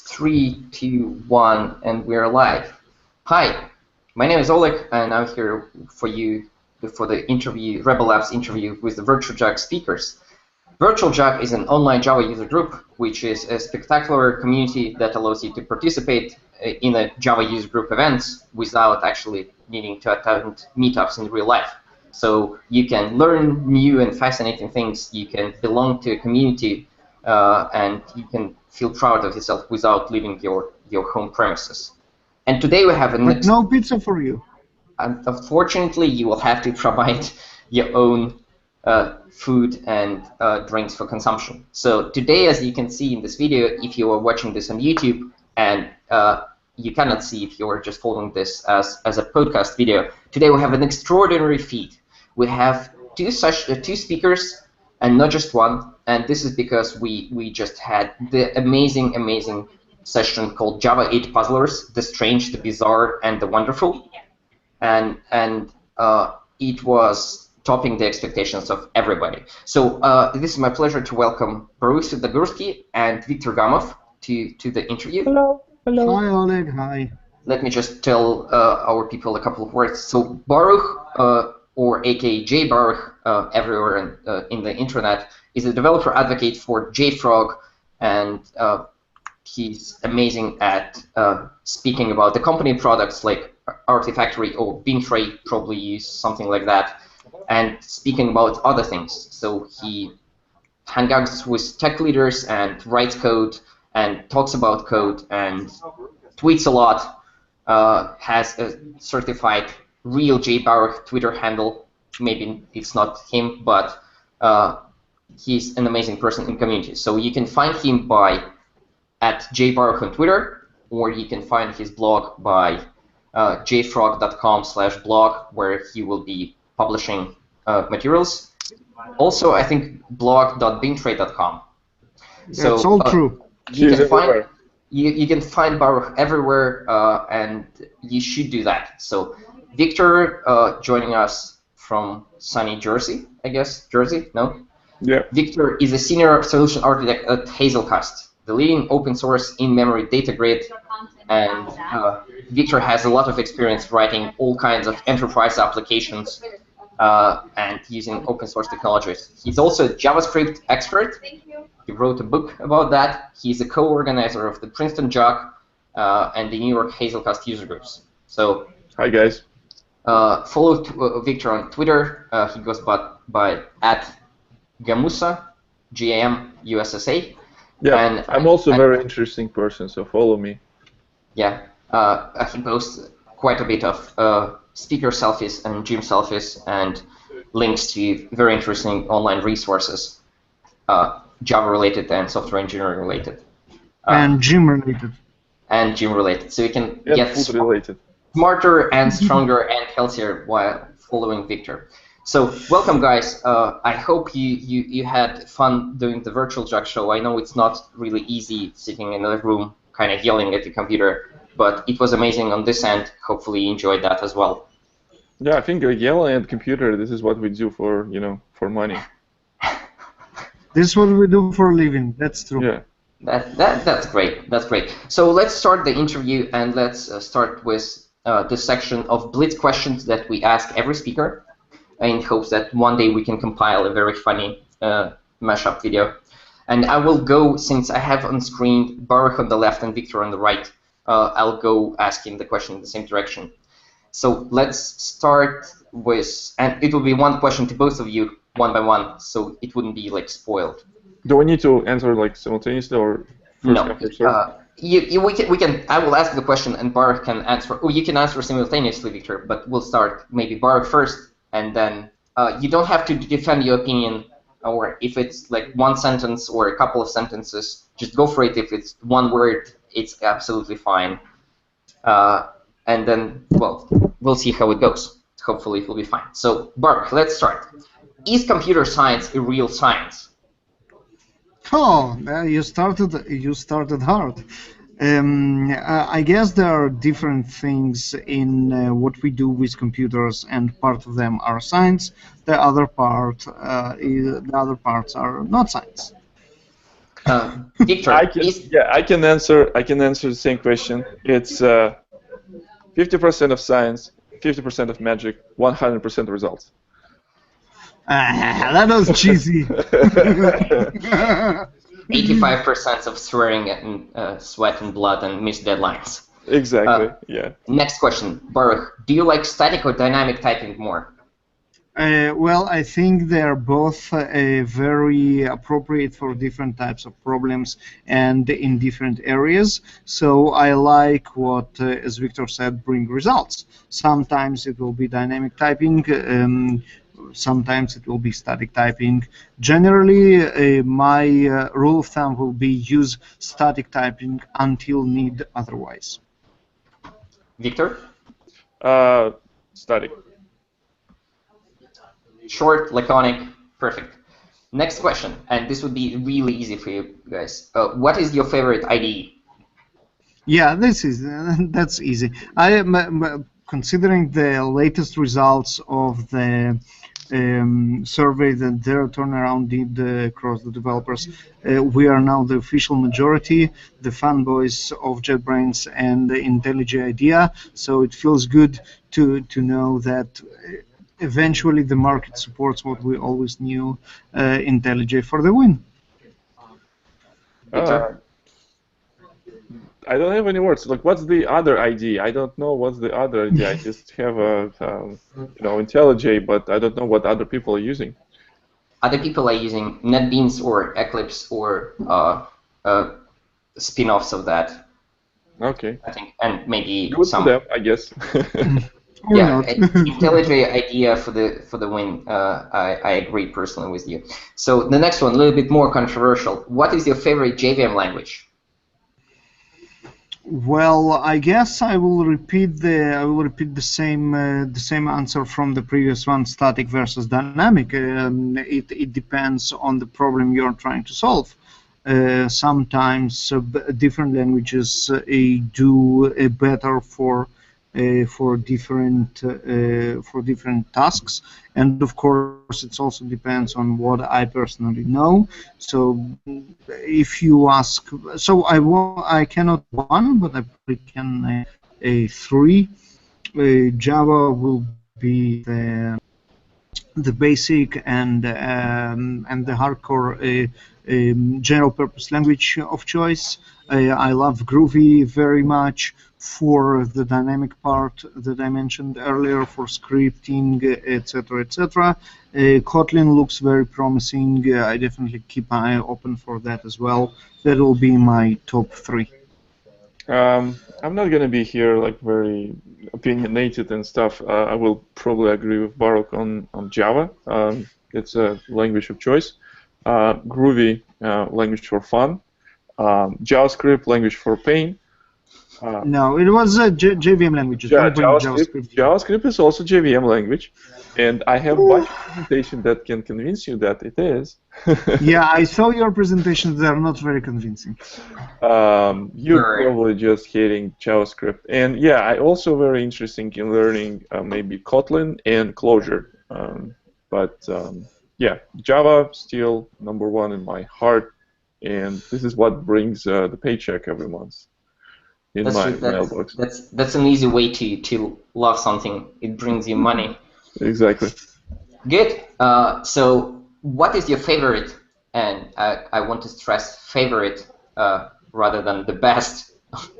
3, 2, 1, and we're live. Hi, my name is Oleg, and I'm here for you for the interview, Rebel Labs interview with the VirtualJAG speakers. VirtualJAG is an online Java user group, which is a spectacular community that allows you to participate in a Java user group events without actually needing to attend meetups in real life. So you can learn new and fascinating things, you can belong to a community, and you can feel proud of yourself without leaving your home premises. And today we have But no pizza for you. And unfortunately, you will have to provide your own food and drinks for consumption. So today, as you can see in this video, if you are watching this on YouTube, and you cannot see if you are just following this as a podcast video, today we have an extraordinary feed. We have two speakers, and not just one, and this is because we just had the amazing session called Java 8 Puzzlers, the strange, the bizarre, and the wonderful. And it was topping the expectations of everybody. So this is my pleasure to welcome Baruch Sudagursky and Viktor Gamov to the interview. Hello. Hello. Hi, Oleg. Hi. Let me just tell our people a couple of words. So Baruch, or aka JBaruch, everywhere in the internet, is a developer advocate for JFrog, and he's amazing at speaking about the company products like Artifactory or Bintray, probably use something like that, and speaking about other things. So he hangs with tech leaders and writes code and talks about code and tweets a lot, has a certified real JBaruch Twitter handle. Maybe it's not him, but he's an amazing person in community. So you can find him by @JBaruch on Twitter, or you can find his blog by jfrog.com/blog, where he will be publishing materials. Also, I think blog.bintray.com. That's all true. You can find Baruch everywhere, and you should do that. So Victor joining us from sunny Jersey, I guess. Jersey? No? Yeah. Victor is a senior solution architect at Hazelcast, the leading open source in-memory data grid, and Victor has a lot of experience writing all kinds of enterprise applications and using open source technologies. He's also a JavaScript expert. He wrote a book about that. He's a co-organizer of the Princeton JOC and the New York Hazelcast user groups. So, hi guys. Follow Victor on Twitter. He goes by @Gamussa, GAMUSSA. Yeah, and I'm also a very interesting person, so follow me. Yeah, he posts quite a bit of speaker selfies and gym selfies and links to very interesting online resources, Java-related and software engineering-related. And gym-related. And gym-related. So you can get food-related. Smarter and stronger and healthier while following Victor. So welcome, guys. I hope you had fun doing the VirtualJAG show. I know it's not really easy sitting in a room kind of yelling at the computer, but it was amazing on this end. Hopefully you enjoyed that as well. Yeah, I think yelling at the computer, this is what we do for, for money. This is what we do for a living. That's true. Yeah. That's great. That's great. So let's start the interview, and let's start with this section of Blitz questions that we ask every speaker, in hopes that one day we can compile a very funny mashup video. And I will go, since I have on screen Baruch on the left and Victor on the right, I'll go asking the question in the same direction. So let's start with, and it will be one question to both of you, one by one, so it wouldn't be like spoiled. Do we need to answer like simultaneously or first No. come, first serve? We can. I will ask the question and Baruch can answer. Oh, you can answer simultaneously, Victor. But we'll start maybe Baruch first, and then you don't have to defend your opinion, or if it's like one sentence or a couple of sentences, just go for it. If it's one word, it's absolutely fine. And then, well, we'll see how it goes. Hopefully, it will be fine. So, Baruch, let's start. Is computer science a real science? Oh, you started hard. I guess there are different things in what we do with computers, and part of them are science. The other parts are not science. Victor, I can answer. I can answer the same question. It's 50% of science, 50% of magic, 100% results. That was cheesy. 85% of swearing and sweat and blood and missed deadlines. Exactly. Yeah. Next question, Baruch. Do you like static or dynamic typing more? Well, I think they're both very appropriate for different types of problems and in different areas. So I like what, as Victor said, bring results. Sometimes it will be dynamic typing. Sometimes it will be static typing. Generally, my rule of thumb will be use static typing until need otherwise. Victor? Static. Short, laconic, perfect. Next question, and this would be really easy for you guys. What is your favorite IDE? Yeah, that's easy. I am considering the latest results of the survey that their turnaround did across the developers. We are now the official majority, the fanboys of JetBrains and IntelliJ IDEA. So it feels good to know that eventually the market supports what we always knew, IntelliJ for the win. I don't have any words. Like, what's the other ID? I don't know what's the other ID. I just have a, IntelliJ, but I don't know what other people are using. Other people are using NetBeans or Eclipse or spin-offs of that. Okay. I think, and maybe Good some. for them, I guess. Yeah, IntelliJ IDEA for the win. I agree personally with you. So the next one, a little bit more controversial. What is your favorite JVM language? Well, I guess I will repeat the same answer from the previous one: static versus dynamic. It depends on the problem you're trying to solve. Sometimes different languages do better for different tasks, and of course it also depends on what I personally know. So if you ask, so I cannot one, but I probably can a three. Java will be the basic and the hardcore general purpose language of choice. I love Groovy very much for the dynamic part that I mentioned earlier, for scripting, etc., etc. Kotlin looks very promising. I definitely keep an eye open for that as well. That will be my top three. I'm not going to be here like very opinionated and stuff. I will probably agree with Baruch on Java. It's a language of choice. Groovy, language for fun. JavaScript, language for pain. No, it was JVM language. JavaScript is also JVM language, and I have a bunch of presentation that can convince you that it is. Yeah, I saw your presentations. They are not very convincing. You're probably just hating JavaScript, and yeah, I also very interesting in learning maybe Kotlin and Clojure, yeah, Java still #1 in my heart, and this is what brings the paycheck every month. Mailbox. That's an easy way to love something. It brings you money. Exactly. Good. So what is your favorite, and I want to stress favorite rather than the best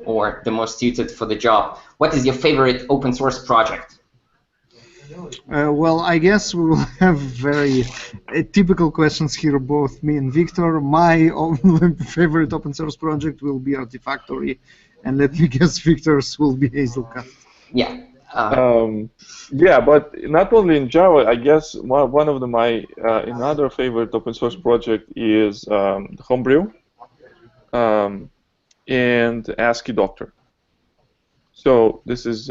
or the most suited for the job. What is your favorite open source project? Well, I guess we will have very typical questions here, both me and Victor. My favorite open source project will be Artifactory, and let me guess, Victor's will be Hazelcat. Yeah. Yeah, but not only in Java. I guess one of my another favorite open source project is Homebrew and ASCII Doctor. So this is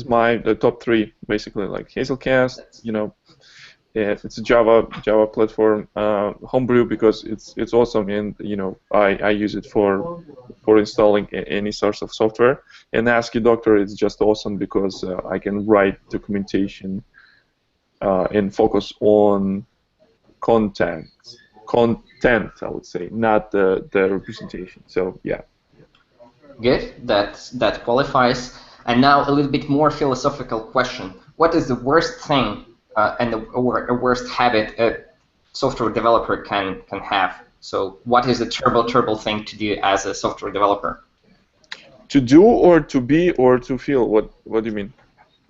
my top three basically, like Hazelcast, it's a Java platform. Homebrew because it's awesome, and I use it for installing any source of software. And ASCII Doctor is just awesome because I can write documentation and focus on content intent, I would say, not the representation. So yeah. Good, that qualifies. And now a little bit more philosophical question. What is the worst thing or a worst habit a software developer can have? So what is the terrible thing to do as a software developer? To do or to be or to feel? What do you mean?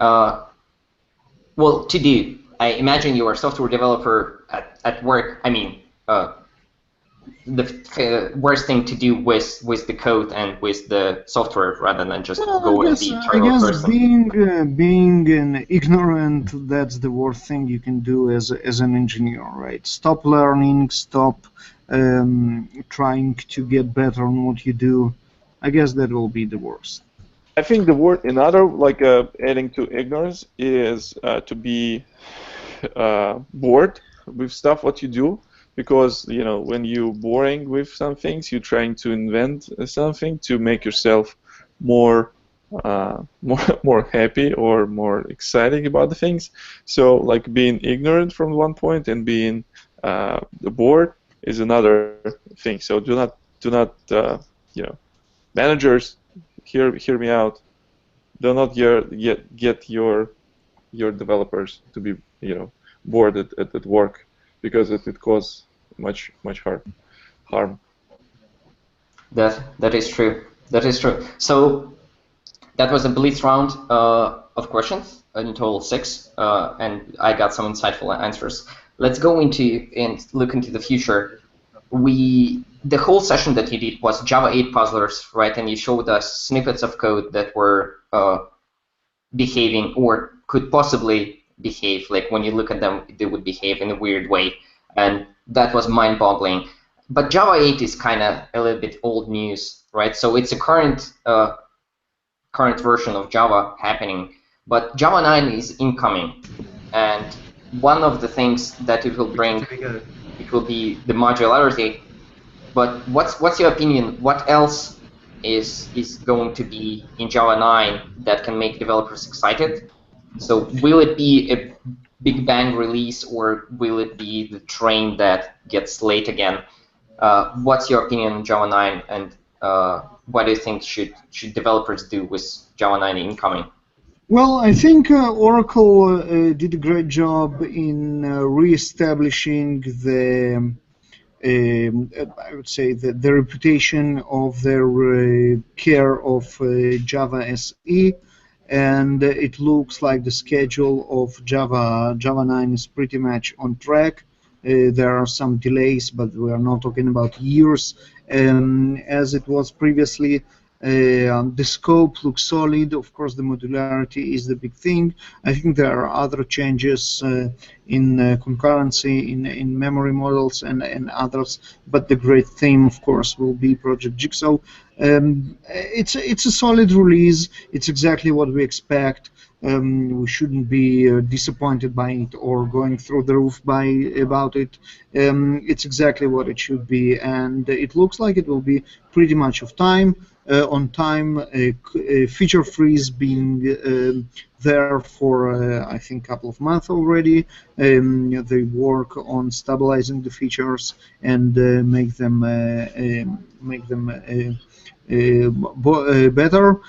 Well, to do. I imagine you are a software developer at work. I mean, the worst thing to do with the code and with the software rather than just go and be a terrible person. Being an ignorant, that's the worst thing you can do as an engineer, right? Stop learning, stop trying to get better on what you do. I guess that will be the worst. I think the word another, like adding to ignorance, is to be bored with stuff what you do. Because when you're boring with some things, you're trying to invent something to make yourself more happy or more exciting about the things. So like being ignorant from one point and being bored is another thing. So do not managers, hear me out. Do not get your developers to be bored at work, because it causes much harm. That is true. That is true. So that was a blitz round of questions, in total 6, and I got some insightful answers. Let's go into and look into the future. The whole session that you did was Java 8 puzzlers, right? And you showed us snippets of code that were behaving or could possibly behave, like when you look at them, they would behave in a weird way, and that was mind-boggling. But Java 8 is kind of a little bit old news, right? So it's a current version of Java happening, but Java 9 is incoming, and one of the things that it will bring, it will be the modularity. But what's your opinion? What else is going to be in Java 9 that can make developers excited? So will it be a big bang release, or will it be the train that gets late again? What's your opinion on Java 9, and what do you think should developers do with Java 9 incoming? Well, I think Oracle did a great job in reestablishing the I would say the reputation of their care of Java SE, and it looks like the schedule of Java 9 is pretty much on track. There are some delays, but we are not talking about years as it was previously. The scope looks solid. Of course, the modularity is the big thing. I think there are other changes in concurrency, in memory models, and others. But the great theme, of course, will be Project Jigsaw. It's a solid release. It's exactly what we expect. We shouldn't be disappointed by it or going through the roof about it. It's exactly what it should be, and it looks like it will be pretty much on time. Feature freeze being there for I think a couple of months already. They work on stabilizing the features and make them better.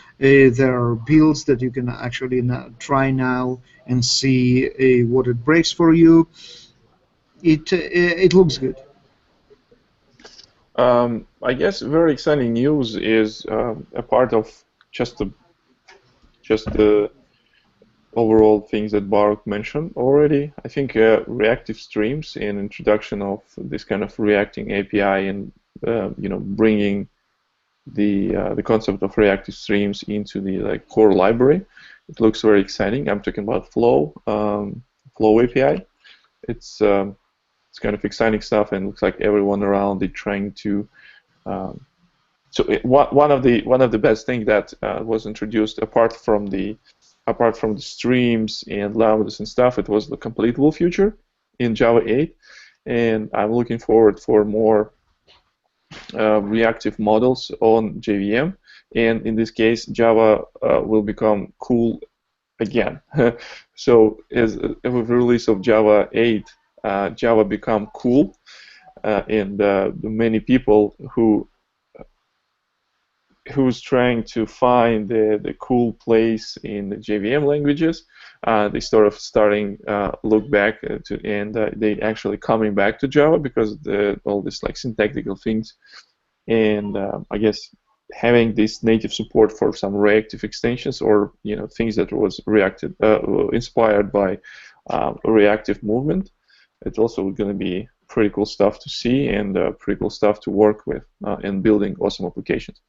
There are builds that you can actually try now and see what it breaks for you. It looks good. I guess very exciting news is a part of just the overall things that Baruch mentioned already. I think reactive streams and introduction of this kind of reacting API and bringing the concept of reactive streams into the core library. It looks very exciting. I'm talking about Flow API. It's kind of exciting stuff, and looks like everyone around it trying to. One of the best things that was introduced apart from the streams and lambdas and stuff, it was the completable feature in Java 8, and I'm looking forward for more reactive models on JVM, and in this case Java will become cool again. So with the release of Java 8, Java become cool, and the many people who's trying to find the cool place in the JVM languages. They sort of starting look back and they actually coming back to Java because of all these like syntactical things, and I guess having this native support for some reactive extensions or things that was inspired by a reactive movement. It's also going to be pretty cool stuff to see and pretty cool stuff to work with in building awesome applications.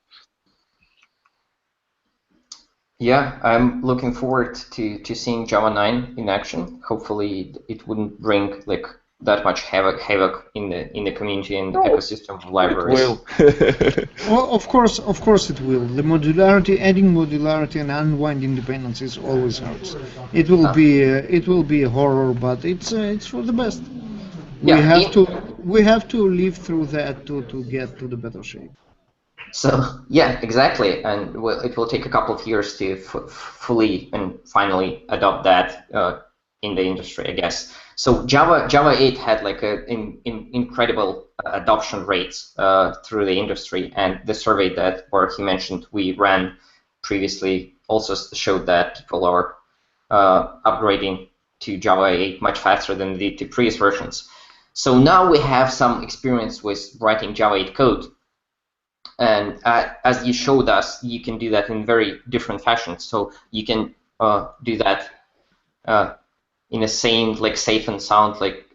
Yeah, I'm looking forward to seeing Java 9 in action. Hopefully, it wouldn't bring like that much havoc in the community and the ecosystem of libraries. It will. Well, of course it will. The modularity, adding modularity and unwinding dependencies always hurts. It will be a horror, but it's for the best. Yeah, We have to live through that to get to the better shape. So yeah, exactly, and it will take a couple of years to fully and finally adopt that in the industry, I guess. So Java 8 had like incredible adoption rates through the industry, and the survey that Baruch mentioned we ran previously also showed that people are upgrading to Java 8 much faster than the previous versions. So now we have some experience with writing Java 8 code. And as you showed us, you can do that in very different fashions. So you can do that in a same, like safe and sound, like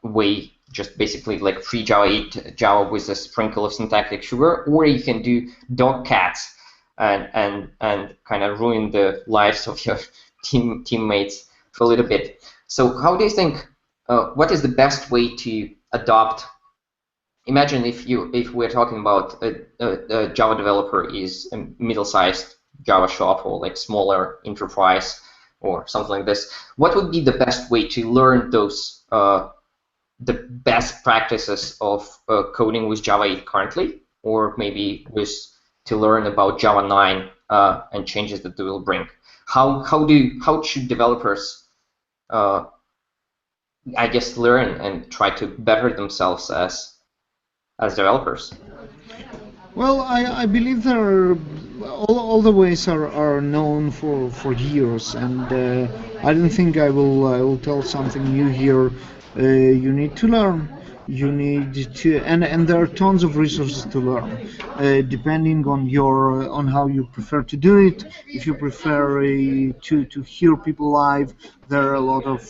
way, just basically like free Java 8 Java with a sprinkle of syntactic sugar, or you can do dog cats and kind of ruin the lives of your teammates for a little bit. So how do you think? What is the best way to adopt? Imagine if we're talking about a Java developer is a middle-sized Java shop or like smaller enterprise or something like this. What would be the best way to learn those the best practices of coding with Java 8 currently, or maybe to learn about Java 9 and changes that they will bring? How should developers I guess learn and try to better themselves as developers? Well, I believe there are all the ways are known for years, and I don't think I will tell something new here. You need to learn. You need to, and there are tons of resources to learn, depending on how you prefer to do it. If you prefer to hear people live, there are a lot of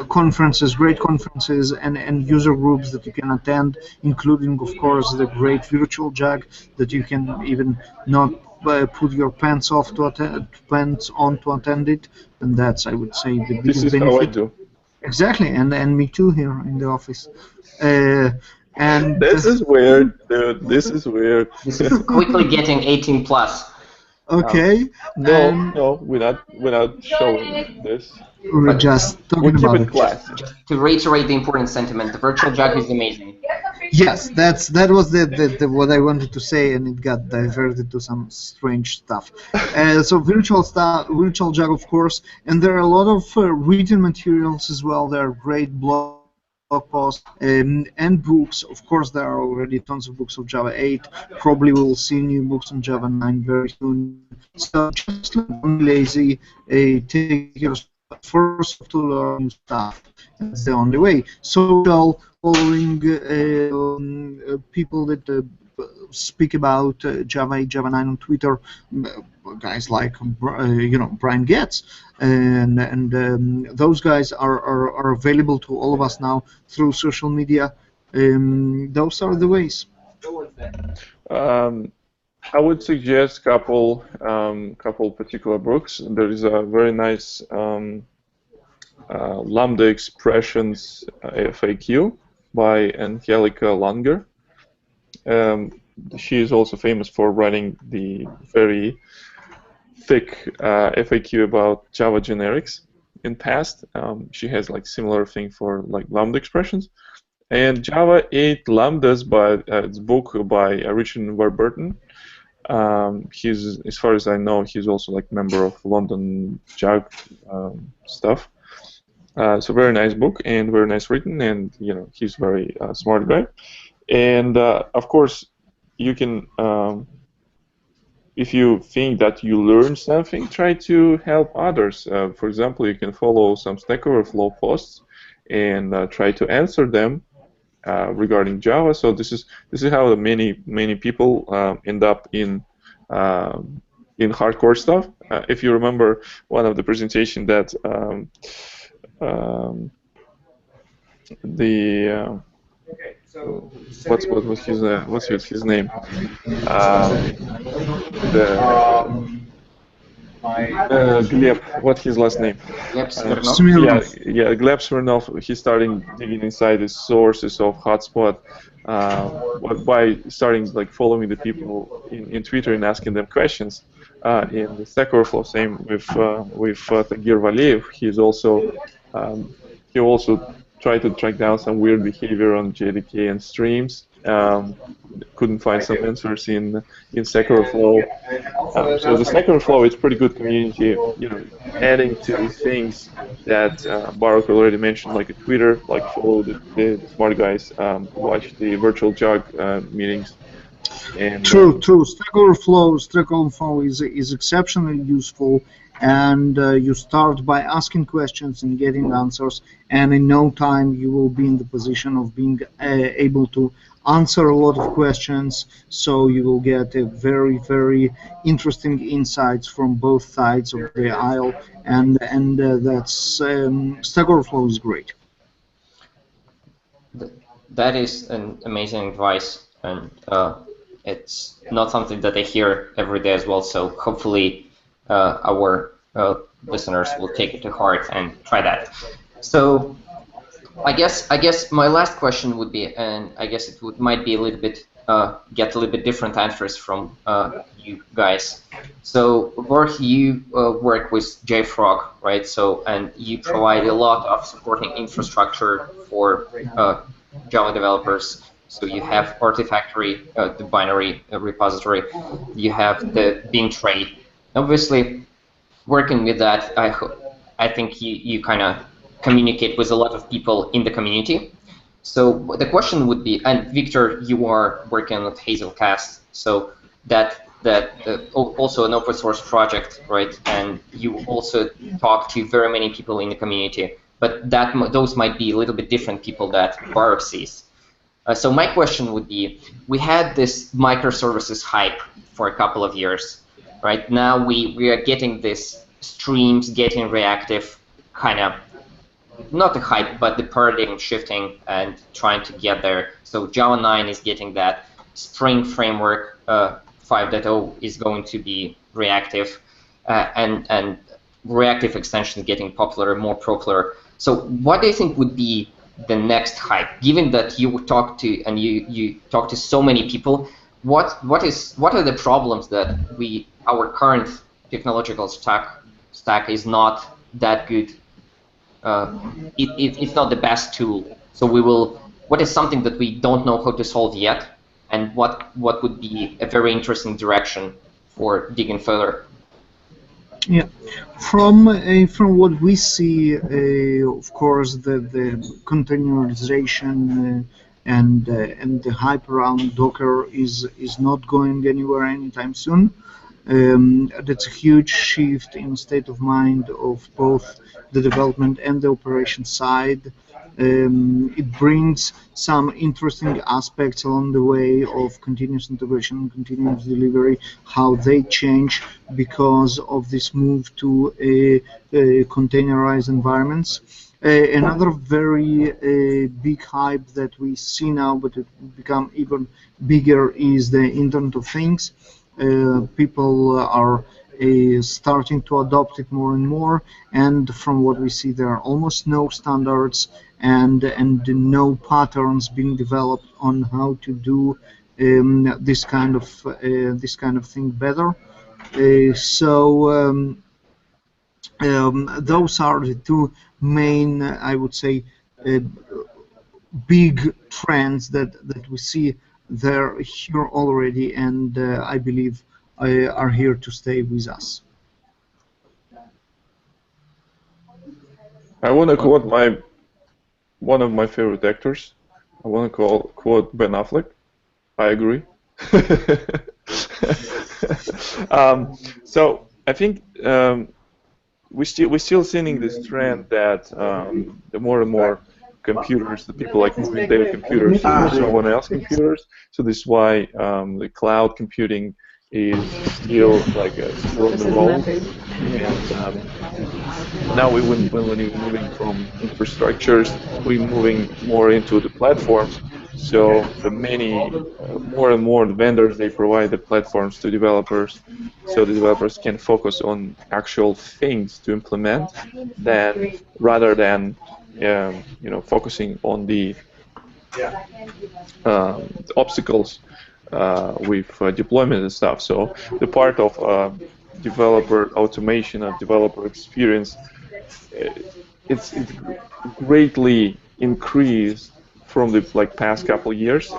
conferences, great conferences, and user groups that you can attend, including, of course, the great virtual JAG that you can even not put your pants on to attend it, and that's, I would say, the biggest benefit. This is how I do. Exactly, and me too here in the office. And this is weird, dude. This is weird. This is quickly getting 18 plus. Okay. No, we're not showing this. We're just talking about it. Classy. Just to reiterate the important sentiment, the virtual JAG is amazing. Yes, that was the what I wanted to say, and it got diverted to some strange stuff. So virtual JAG, of course, and there are a lot of written materials as well. There are great blog posts and books. Of course, there are already tons of books of Java 8. Probably we'll see new books on Java 9 very soon. So just don't be lazy. Take your first to learn stuff. That's the only way. Social, following people that speak about Java 8, Java 9 on Twitter, guys like Brian Getz, and those guys are available to all of us now through social media. Those are the ways. I would suggest couple particular books. There is a very nice Lambda Expressions FAQ by Angelica Langer. She is also famous for writing the very thick FAQ about Java generics in past. She has like similar thing for like Lambda expressions. And Java 8 Lambdas, by it's a book by Richard Warburton. He's, as far as I know, he's also like member of London JAG stuff. So very nice book and very nice written, and he's very smart guy. And of course, you can, if you think that you learn something, try to help others. For example, you can follow some Stack Overflow posts and try to answer them regarding Java. So this is how many people end up in hardcore stuff. If you remember one of the presentation that the what's his name? The Gleb, what's his last name? Gleb Smirnov. Yeah, Gleb Smirnov. He's starting digging inside the sources of Hotspot by starting like following the people in Twitter and asking them questions. In the Stack Overflow, same with Tagir Valeev. He also tried to track down some weird behavior on JDK and streams. Couldn't find some answers in Stack Overflow. So the Stack Overflow is pretty good community. Adding to things that Baruch already mentioned, like a Twitter, like follow the smart guys, watch the virtual jug meetings. And, true. Stack Overflow is exceptionally useful, and you start by asking questions and getting answers, and in no time you will be in the position of being able to answer a lot of questions. So you will get a very interesting insights from both sides of the aisle, and that's Stack Overflow is great. That is an amazing advice, and it's not something that I hear every day as well. So hopefully our listeners will take it to heart and try that. So I guess my last question would be, and I guess it might be a little bit get a little bit different answers from you guys. So Baruch, you work with JFrog, right? So and you provide a lot of supporting infrastructure for Java developers. So you have Artifactory, the binary repository. You have the Bean tray. Obviously, working with that, I think you kind of communicate with a lot of people in the community. So the question would be, and Victor, you are working with Hazelcast, so that also an open source project, right? And you also talk to very many people in the community, but those might be a little bit different people that Baruch sees. So my question would be, we had this microservices hype for a couple of years, right? Now we are getting this streams getting reactive, kind of not the hype, but the paradigm shifting and trying to get there. So Java 9 is getting that. Spring Framework 5.0 is going to be reactive, and reactive extensions getting popular, more popular. So what do you think would be the next hype? Given that you talk to and you talk to so many people, what are the problems that our current technological stack is not that good? It's not the best tool. So what is something that we don't know how to solve yet, and what would be a very interesting direction for digging further? Yeah, from what we see, of course, the containerization and the hype around Docker is not going anywhere anytime soon. That's a huge shift in state of mind of both the development and the operation side. It brings some interesting aspects along the way of continuous integration, continuous delivery, how they change because of this move to containerized environments. Another very big hype that we see now, but it will become even bigger, is the Internet of Things. People are starting to adopt it more and more, and from what we see, there are almost no standards and no patterns being developed on how to do this kind of thing better. Those are the two main, I would say, big trends that we see. They're here already, and I believe are here to stay with us. I want to quote one of my favorite actors. I want to quote Ben Affleck. I agree. So I think we're still seeing this trend that the more and more computers, the people like moving their computers to someone else's computers. So this is why the cloud computing is still still on the roll. And now when we're moving from infrastructures, we're moving more into the platforms. So the many more and more vendors, they provide the platforms to developers, so the developers can focus on actual things to implement, rather than focusing on the obstacles with deployment and stuff. So the part of developer automation and developer experience, it's greatly increased from the past couple of years,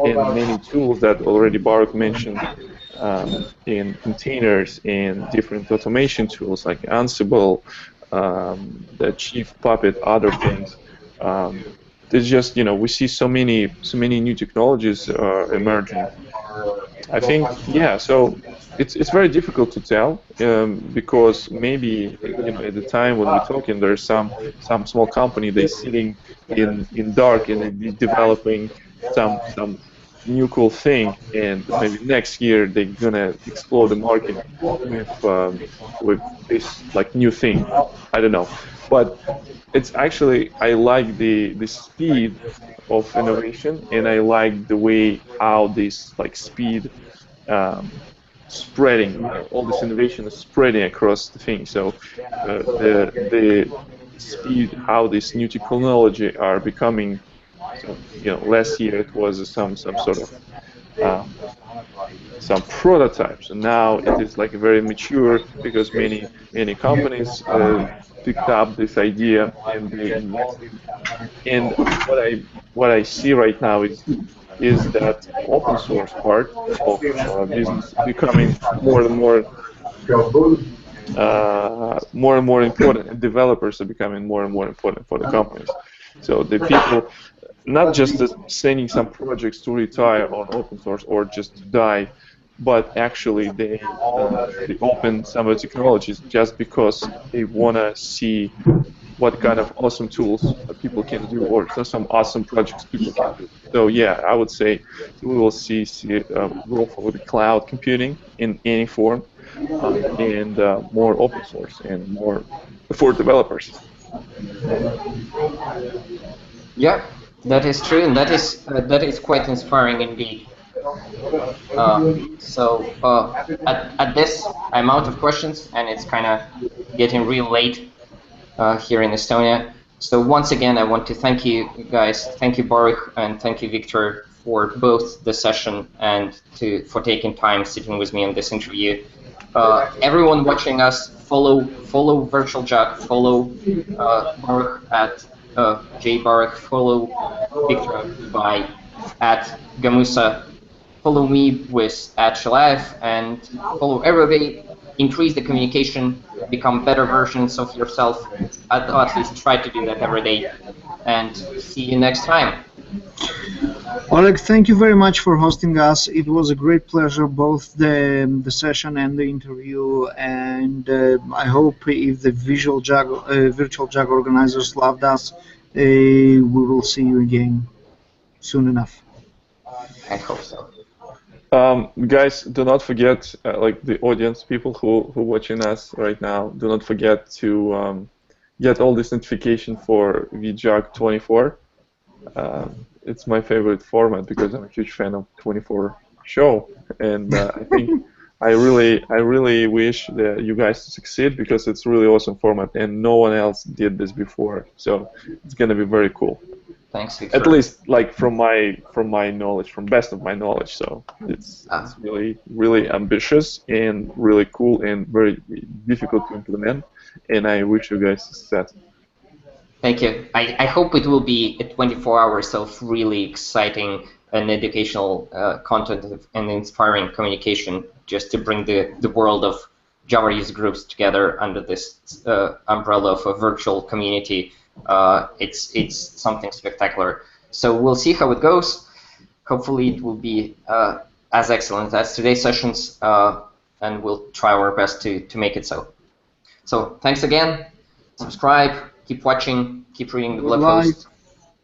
and many tools that already Baruch mentioned in containers and different automation tools like Ansible, the Chief Puppet, other things. There's just we see so many new technologies emerging. I think so it's very difficult to tell because maybe at the time when we're talking, there's some small company they sitting in dark and they developing some new cool thing, and maybe next year they're gonna explode the market with this new thing. I don't know, but it's actually I like the speed of innovation, and I like the way how this speed spreading, all this innovation is spreading across the thing. So the speed how this new technology are becoming. So, last year it was some sort of some prototypes, and now it is very mature because many companies picked up this idea and they invested. And what I see right now is that open source part of business becoming more and more important, and developers are becoming more and more important for the companies. So the people, not just sending some projects to retire on open source or just to die, but actually they open some of the technologies just because they want to see what kind of awesome tools people can do, or some awesome projects people can do. So yeah, I would say we will see growth of the cloud computing in any form, and more open source and more for developers. Yeah, that is true, and that is quite inspiring indeed. At this, I'm out of questions, and it's kind of getting real late here in Estonia. So once again, I want to thank you guys, thank you Baruch, and thank you Victor for both the session and for taking time sitting with me on this interview. Everyone watching us, follow VirtualJug, follow Baruch at jbaruch, follow Victor by at Gamusa, follow me with at Shalaev, and follow everybody. Increase the communication, become better versions of yourself. At least try to do that every day. And see you next time. Oleg, thank you very much for hosting us. It was a great pleasure, both the session and the interview. And I hope if the VirtualJug organizers loved us, we will see you again soon enough. I hope so. Guys, do not forget, the audience, people who watching us right now, do not forget to get all this notification for VJug 24. It's my favorite format because I'm a huge fan of 24 show, and I think I really wish that you guys to succeed because it's really awesome format, and no one else did this before, so it's gonna be very cool. Thanks, Victor. At least, from my knowledge, from best of my knowledge. So it's really ambitious and really cool and very difficult to implement. And I wish you guys success. Thank you. I hope it will be 24 hours of really exciting and educational content and inspiring communication, just to bring the world of Java user groups together under this umbrella of a virtual community. It's something spectacular. So we'll see how it goes. Hopefully it will be as excellent as today's sessions, and we'll try our best to make it so. So thanks again. Subscribe, keep watching, keep reading the blog posts,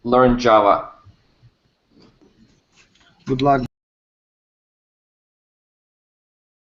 learn Java. Good luck.